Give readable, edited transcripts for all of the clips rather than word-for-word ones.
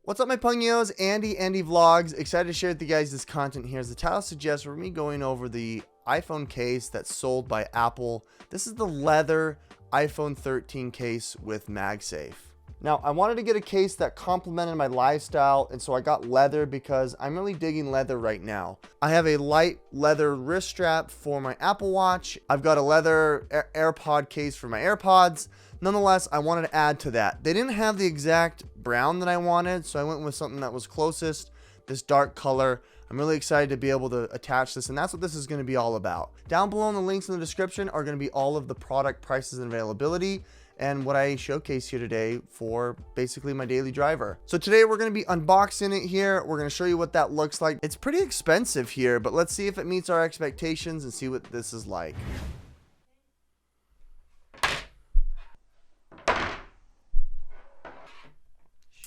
What's up, my Pungios? Andy Vlogs. Excited to share with you guys this content here. As the title suggests, we're me going over the iPhone case that's sold by Apple. This is the leather iPhone 13 case with MagSafe. Now, I wanted to get a case that complemented my lifestyle, and so I got leather because I'm really digging leather right now. I have a light leather wrist strap for my Apple Watch. I've got a leather AirPod case for my AirPods. Nonetheless, I wanted to add to that. They didn't have the exact brown that I wanted, so I went with something that was closest, this dark color. I'm really excited to be able to attach this, and that's what this is going to be all about. Down below in the links in the description are going to be all of the product prices and availability and what I showcase here today for basically my daily driver. So today we're going to be unboxing it here. We're going to show you what that looks like. It's pretty expensive here, but let's see if it meets our expectations and see what this is like.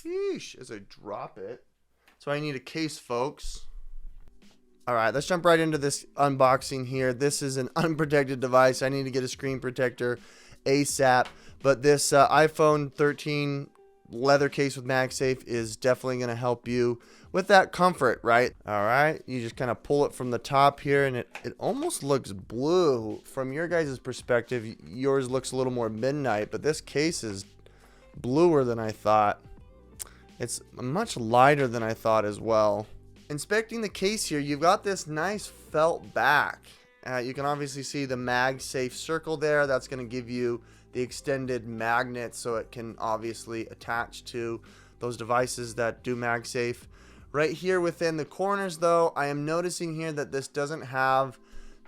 Sheesh, as I drop it. So I need a case, folks. All right, let's jump right into this unboxing here. This is an unprotected device. I need to get a screen protector ASAP. But this iPhone 13 leather case with MagSafe is definitely going to help you with that comfort, right? All right, you just kind of pull it from the top here, and it almost looks blue. From your guys' perspective, yours looks a little more midnight, but this case is bluer than I thought. It's much lighter than I thought as well. Inspecting the case here, you've got this nice felt back. You can obviously see the MagSafe circle there. That's going to give you the extended magnet so it can obviously attach to those devices that do MagSafe. Right here within the corners though, I am noticing here that this doesn't have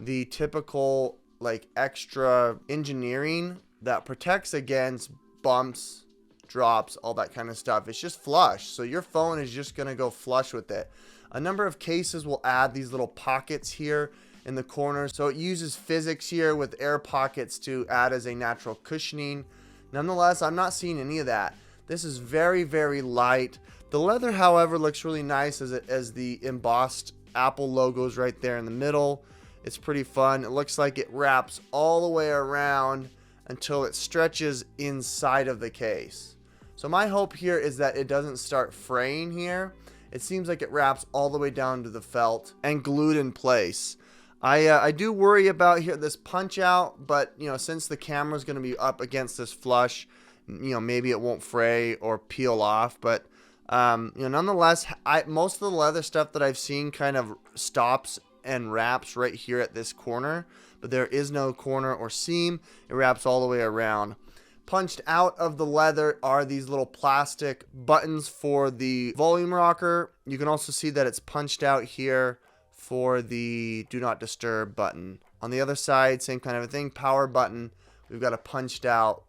the typical like extra engineering that protects against bumps, drops, all that kind of stuff. It's just flush, so your phone is just going to go flush with it. A number of cases will add these little pockets here in the corner, so it uses physics here with air pockets to add as a natural cushioning. Nonetheless, I'm not seeing any of that. This is very light. The leather, however, looks really nice as the embossed Apple logos right there in the middle. It's pretty fun. It looks like it wraps all the way around until it stretches inside of the case. So my hope here is that it doesn't start fraying here. It seems like it wraps all the way down to the felt and glued in place. I do worry about here this punch out, but you know, since the camera is going to be up against this flush, you know, maybe it won't fray or peel off. But you know, nonetheless, most of the leather stuff that I've seen kind of stops and wraps right here at this corner, but there is no corner or seam. It wraps all the way around. Punched out of the leather are these little plastic buttons for the volume rocker. You can also see that it's punched out here for the do not disturb button. On the other side, same kind of a thing, power button. We've got a punched out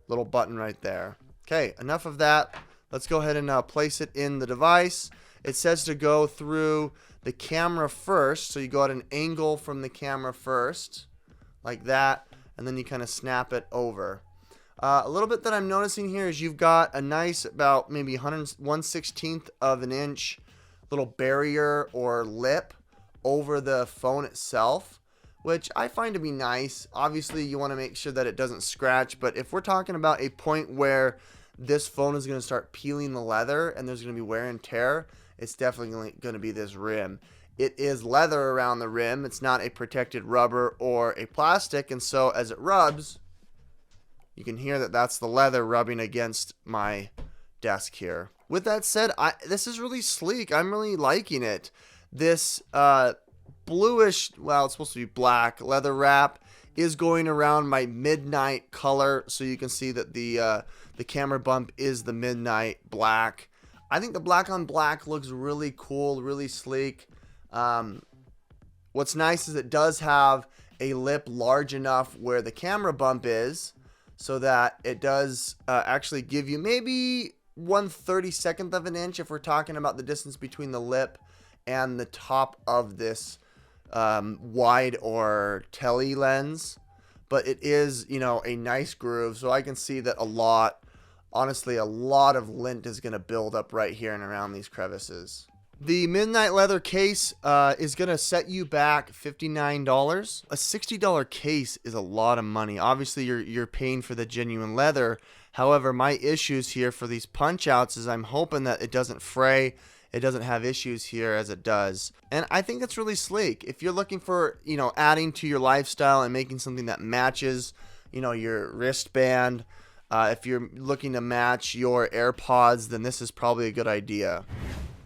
little button right there. Okay, enough of that. Let's go ahead and place it in the device. It says to go through the camera first, so you go at an angle from the camera first, like that, and then you kind of snap it over. A little bit that I'm noticing here is you've got a nice about maybe 1/16 of an inch little barrier or lip over the phone itself, which I find to be nice. Obviously, you want to make sure that it doesn't scratch, but if we're talking about a point where this phone is going to start peeling the leather and there's going to be wear and tear, it's definitely going to be this rim. It is leather around the rim. It's not a protected rubber or a plastic, and so as it rubs, you can hear that that's the leather rubbing against my desk here. With that said, this is really sleek. I'm really liking it. This bluish, well, it's supposed to be black leather wrap is going around my midnight color, so you can see that the camera bump is the midnight black. I think the black on black looks really cool, really sleek. What's nice is it does have a lip large enough where the camera bump is, so that it does actually give you maybe 1/32 of an inch if we're talking about the distance between the lip and the top of this wide or tele lens. But it is, you know, a nice groove, so I can see that honestly, a lot of lint is going to build up right here and around these crevices. The midnight leather case is going to set you back $59. A $60 case is a lot of money. Obviously, you're paying for the genuine leather. However, my issues here for these punch outs is I'm hoping that it doesn't fray. It doesn't have issues here as it does. And I think it's really sleek. If you're looking for, adding to your lifestyle and making something that matches, your wristband, if you're looking to match your AirPods, then this is probably a good idea.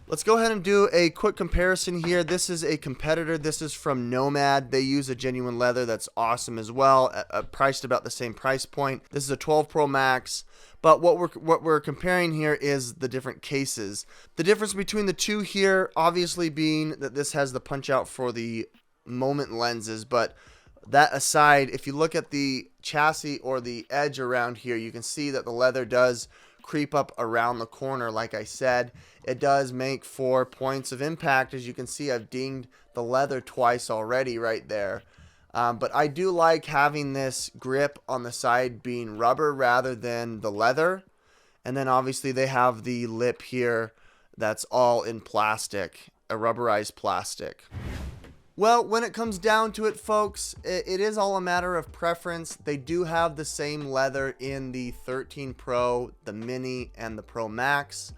Let's go ahead and do a quick comparison here. This is a competitor. This is from Nomad. They use a genuine leather that's awesome as well, priced about the same price point. This is a 12 Pro Max. But what we're comparing here is the different cases. The difference between the two here, obviously, being that this has the punch out for the moment lenses. But that aside, if you look at the chassis or the edge around here, you can see that the leather does creep up around the corner. Like I said, it does make 4 points of impact. As you can see, I've dinged the leather twice already right there. But I do like having this grip on the side being rubber rather than the leather. And then obviously they have the lip here that's all in plastic, a rubberized plastic. Well, when it comes down to it, folks, it is all a matter of preference. They do have the same leather in the 13 Pro, the Mini, and the Pro Max.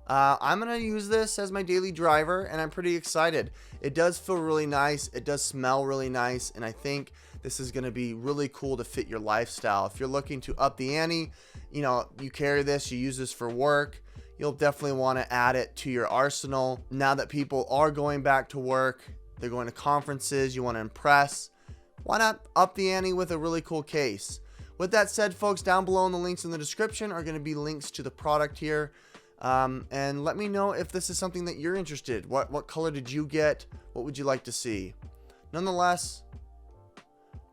I'm going to use this as my daily driver, and I'm pretty excited. It does feel really nice. It does smell really nice, and I think this is going to be really cool to fit your lifestyle. If you're looking to up the ante, you carry this, you use this for work, you'll definitely want to add it to your arsenal. Now that people are going back to work, they're going to conferences, you want to impress, why not up the ante with a really cool case? With that said, folks, down below in the links in the description are going to be links to the product here. And let me know if this is something that you're interested. What color did you get? What would you like to see? Nonetheless,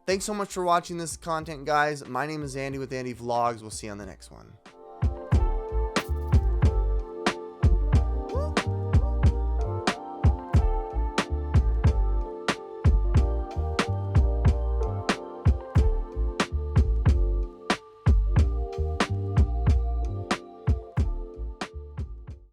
thanks so much for watching this content, guys. My name is Andy with Andy Vlogs. We'll see you on the next one.